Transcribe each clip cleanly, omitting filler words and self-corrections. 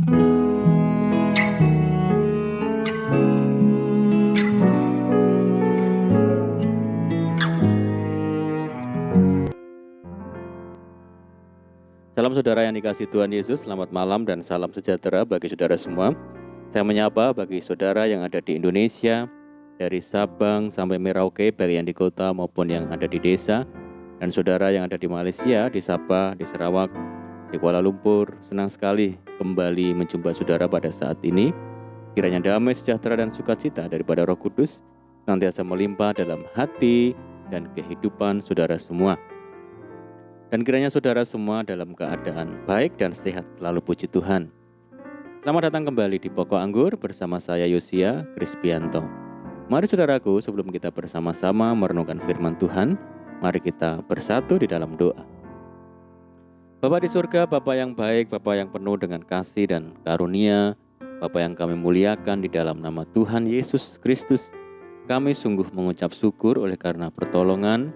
Salam saudara yang dikasihi Tuhan Yesus, selamat malam dan salam sejahtera bagi saudara semua. Saya menyapa bagi saudara yang ada di Indonesia, dari Sabang sampai Merauke, baik yang di kota maupun yang ada di desa. Dan saudara yang ada di Malaysia, di Sabah, di Sarawak, di Kuala Lumpur, senang sekali kembali menjumpa saudara pada saat ini. Kiranya damai, sejahtera, dan sukacita daripada Roh Kudus senantiasa melimpah dalam hati dan kehidupan saudara semua. Dan kiranya saudara semua dalam keadaan baik dan sehat selalu, puji Tuhan. Selamat datang kembali di Pokok Anggur bersama saya Yosia Krispianto. Mari saudaraku, sebelum kita bersama-sama merenungkan firman Tuhan, mari kita bersatu di dalam doa. Bapa di surga, Bapa yang baik, Bapa yang penuh dengan kasih dan karunia, Bapa yang kami muliakan di dalam nama Tuhan Yesus Kristus, kami sungguh mengucap syukur oleh karena pertolongan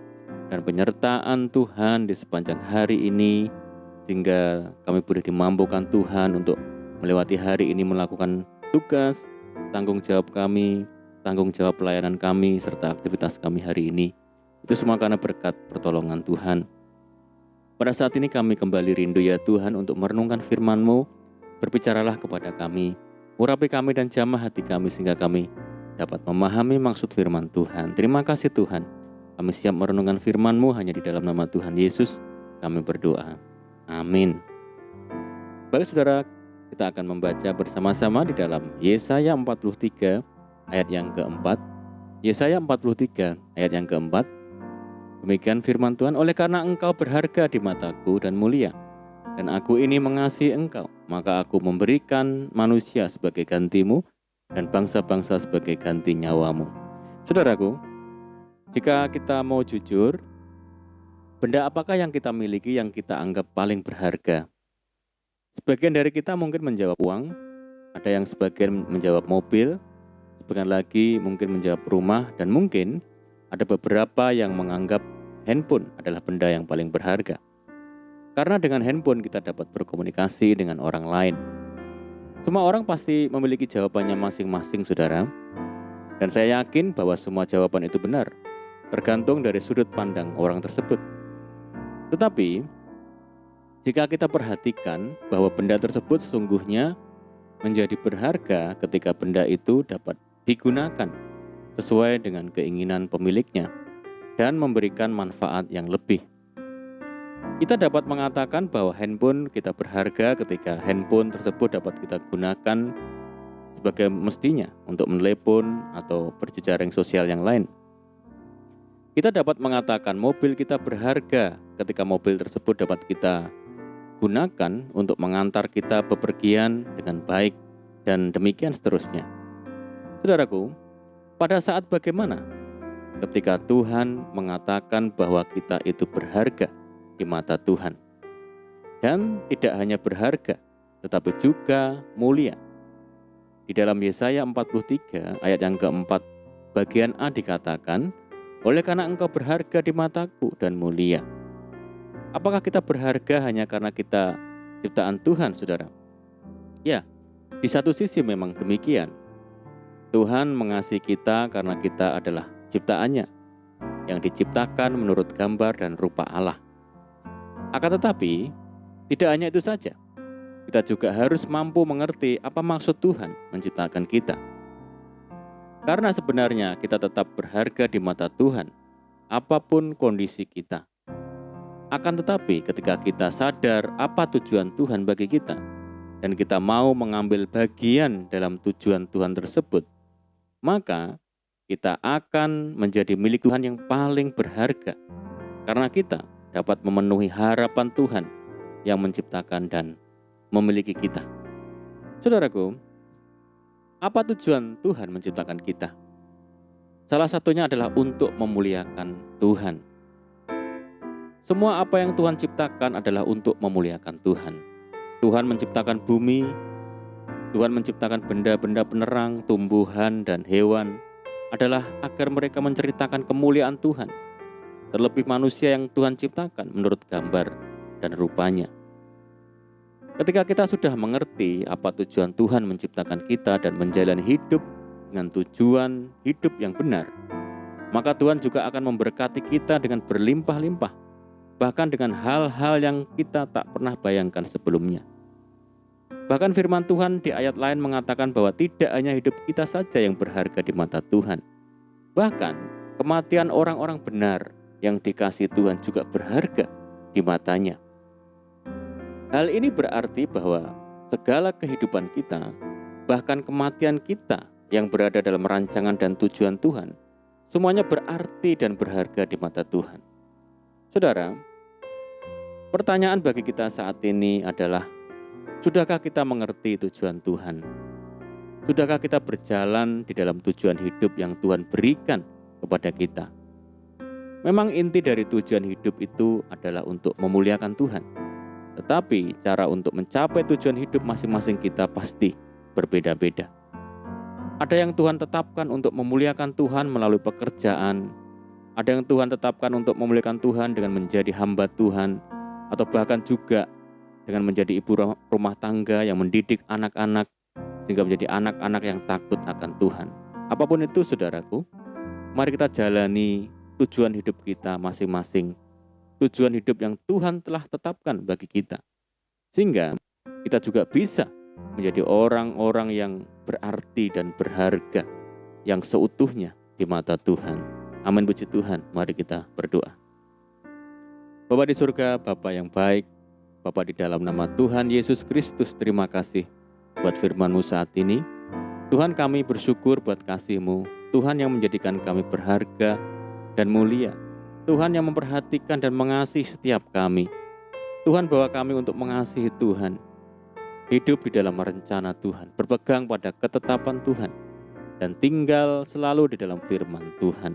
dan penyertaan Tuhan di sepanjang hari ini, sehingga kami boleh dimampukan Tuhan untuk melewati hari ini melakukan tugas, tanggung jawab kami, tanggung jawab pelayanan kami, serta aktivitas kami hari ini. Itu semua karena berkat pertolongan Tuhan. Pada saat ini kami kembali rindu ya Tuhan untuk merenungkan firman-Mu. Berbicaralah kepada kami, urapi kami dan jamah hati kami sehingga kami dapat memahami maksud firman Tuhan. Terima kasih Tuhan. Kami siap merenungkan firman-Mu hanya di dalam nama Tuhan Yesus. Kami berdoa. Amin. Baik saudara, kita akan membaca bersama-sama di dalam Yesaya 43 ayat yang keempat. Yesaya 43 ayat yang keempat. Demikian firman Tuhan, oleh karena engkau berharga di mataku dan mulia, dan aku ini mengasihi engkau, maka aku memberikan manusia sebagai gantimu, dan bangsa-bangsa sebagai ganti nyawamu. Saudaraku, jika kita mau jujur, benda apakah yang kita miliki yang kita anggap paling berharga? Sebagian dari kita mungkin menjawab uang, ada yang sebagian menjawab mobil, sebagian lagi mungkin menjawab rumah, dan mungkin ada beberapa yang menganggap handphone adalah benda yang paling berharga. Karena dengan handphone kita dapat berkomunikasi dengan orang lain. Semua orang pasti memiliki jawabannya masing-masing, saudara. Dan saya yakin bahwa semua jawaban itu benar, tergantung dari sudut pandang orang tersebut. Tetapi, jika kita perhatikan bahwa benda tersebut sesungguhnya menjadi berharga ketika benda itu dapat digunakan sesuai dengan keinginan pemiliknya dan memberikan manfaat yang lebih. Kita dapat mengatakan bahwa handphone kita berharga ketika handphone tersebut dapat kita gunakan sebagai mestinya untuk menelepon atau berjejaring sosial yang lain. Kita dapat mengatakan mobil kita berharga ketika mobil tersebut dapat kita gunakan untuk mengantar kita bepergian dengan baik dan demikian seterusnya. Saudaraku, pada saat bagaimana ketika Tuhan mengatakan bahwa kita itu berharga di mata Tuhan? Dan tidak hanya berharga, tetapi juga mulia. Di dalam Yesaya 43 ayat yang keempat, bagian A dikatakan, oleh karena engkau berharga di mataku dan mulia. Apakah kita berharga hanya karena kita ciptaan Tuhan, saudara? Ya, di satu sisi memang demikian. Tuhan mengasihi kita karena kita adalah ciptaannya, yang diciptakan menurut gambar dan rupa Allah. Akan tetapi, tidak hanya itu saja. Kita juga harus mampu mengerti apa maksud Tuhan menciptakan kita. Karena sebenarnya kita tetap berharga di mata Tuhan, apapun kondisi kita. Akan tetapi ketika kita sadar apa tujuan Tuhan bagi kita, dan kita mau mengambil bagian dalam tujuan Tuhan tersebut, maka kita akan menjadi milik Tuhan yang paling berharga. Karena kita dapat memenuhi harapan Tuhan yang menciptakan dan memiliki kita. Saudaraku, apa tujuan Tuhan menciptakan kita? Salah satunya adalah untuk memuliakan Tuhan. Semua apa yang Tuhan ciptakan adalah untuk memuliakan Tuhan. Tuhan menciptakan bumi, Tuhan menciptakan benda-benda penerang, tumbuhan, dan hewan adalah agar mereka menceritakan kemuliaan Tuhan. Terlebih manusia yang Tuhan ciptakan menurut gambar dan rupanya. Ketika kita sudah mengerti apa tujuan Tuhan menciptakan kita dan menjalani hidup dengan tujuan hidup yang benar, maka Tuhan juga akan memberkati kita dengan berlimpah-limpah, bahkan dengan hal-hal yang kita tak pernah bayangkan sebelumnya. Bahkan firman Tuhan di ayat lain mengatakan bahwa tidak hanya hidup kita saja yang berharga di mata Tuhan. Bahkan kematian orang-orang benar yang dikasihi Tuhan juga berharga di matanya. Hal ini berarti bahwa segala kehidupan kita, bahkan kematian kita yang berada dalam rancangan dan tujuan Tuhan, semuanya berarti dan berharga di mata Tuhan. Saudara, pertanyaan bagi kita saat ini adalah, sudahkah kita mengerti tujuan Tuhan? Sudahkah kita berjalan di dalam tujuan hidup yang Tuhan berikan kepada kita? Memang inti dari tujuan hidup itu adalah untuk memuliakan Tuhan. Tetapi cara untuk mencapai tujuan hidup masing-masing kita pasti berbeda-beda. Ada yang Tuhan tetapkan untuk memuliakan Tuhan melalui pekerjaan. Ada yang Tuhan tetapkan untuk memuliakan Tuhan dengan menjadi hamba Tuhan. Atau bahkan juga dengan menjadi ibu rumah tangga yang mendidik anak-anak sehingga menjadi anak-anak yang takut akan Tuhan. Apapun itu saudaraku, mari kita jalani tujuan hidup kita masing-masing. Tujuan hidup yang Tuhan telah tetapkan bagi kita. Sehingga kita juga bisa menjadi orang-orang yang berarti dan berharga yang seutuhnya di mata Tuhan. Amin, puji Tuhan. Mari kita berdoa. Bapa di surga, Bapa yang baik, Bapa di dalam nama Tuhan Yesus Kristus, terima kasih buat firman-Mu saat ini. Tuhan, kami bersyukur buat kasih-Mu. Tuhan yang menjadikan kami berharga dan mulia. Tuhan yang memperhatikan dan mengasihi setiap kami. Tuhan bawa kami untuk mengasihi Tuhan. Hidup di dalam rencana Tuhan. Berpegang pada ketetapan Tuhan. Dan tinggal selalu di dalam firman Tuhan.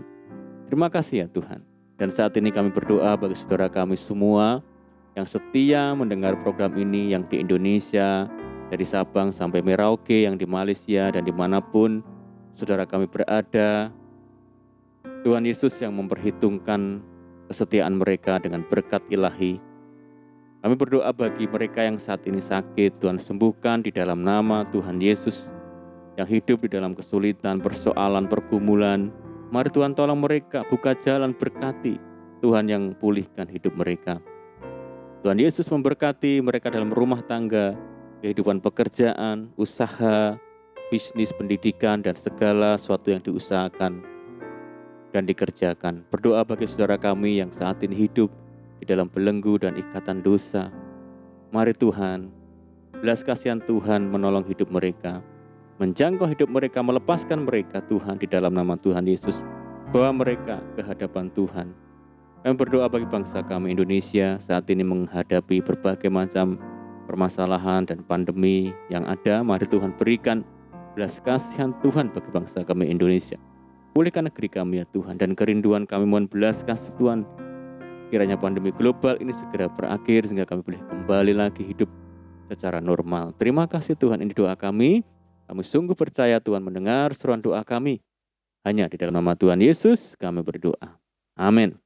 Terima kasih ya Tuhan. Dan saat ini kami berdoa bagi saudara kami semua yang setia mendengar program ini, yang di Indonesia, dari Sabang sampai Merauke, yang di Malaysia dan dimanapun saudara kami berada. Tuhan Yesus yang memperhitungkan kesetiaan mereka dengan berkat ilahi. Kami berdoa bagi mereka yang saat ini sakit, Tuhan sembuhkan di dalam nama Tuhan Yesus. Yang hidup di dalam kesulitan, persoalan, pergumulan, mari Tuhan tolong mereka, buka jalan, berkati. Tuhan yang pulihkan hidup mereka. Tuhan Yesus memberkati mereka dalam rumah tangga, kehidupan pekerjaan, usaha, bisnis, pendidikan, dan segala sesuatu yang diusahakan dan dikerjakan. Berdoa bagi saudara kami yang saat ini hidup di dalam belenggu dan ikatan dosa. Mari Tuhan, belas kasihan Tuhan menolong hidup mereka, menjangkau hidup mereka, melepaskan mereka Tuhan di dalam nama Tuhan Yesus. Bawa mereka ke hadapan Tuhan. Kami berdoa bagi bangsa kami Indonesia saat ini menghadapi berbagai macam permasalahan dan pandemi yang ada. Mari Tuhan berikan belas kasihan Tuhan bagi bangsa kami Indonesia. Pulihkan negeri kami ya Tuhan, dan kerinduan kami mohon belas kasih Tuhan. Kiranya pandemi global ini segera berakhir sehingga kami boleh kembali lagi hidup secara normal. Terima kasih Tuhan, ini doa kami. Kami sungguh percaya Tuhan mendengar seruan doa kami. Hanya di dalam nama Tuhan Yesus kami berdoa. Amin.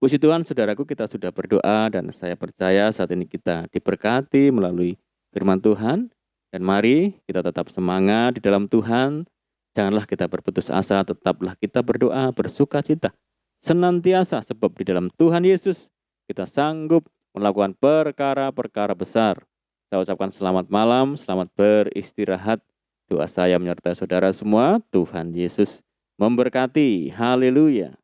Puji Tuhan, saudaraku, kita sudah berdoa dan saya percaya saat ini kita diberkati melalui firman Tuhan. Dan mari kita tetap semangat di dalam Tuhan. Janganlah kita berputus asa, tetaplah kita berdoa, bersuka cita. Senantiasa sebab di dalam Tuhan Yesus kita sanggup melakukan perkara-perkara besar. Saya ucapkan selamat malam, selamat beristirahat. Doa saya menyertai saudara semua. Tuhan Yesus memberkati. Haleluya.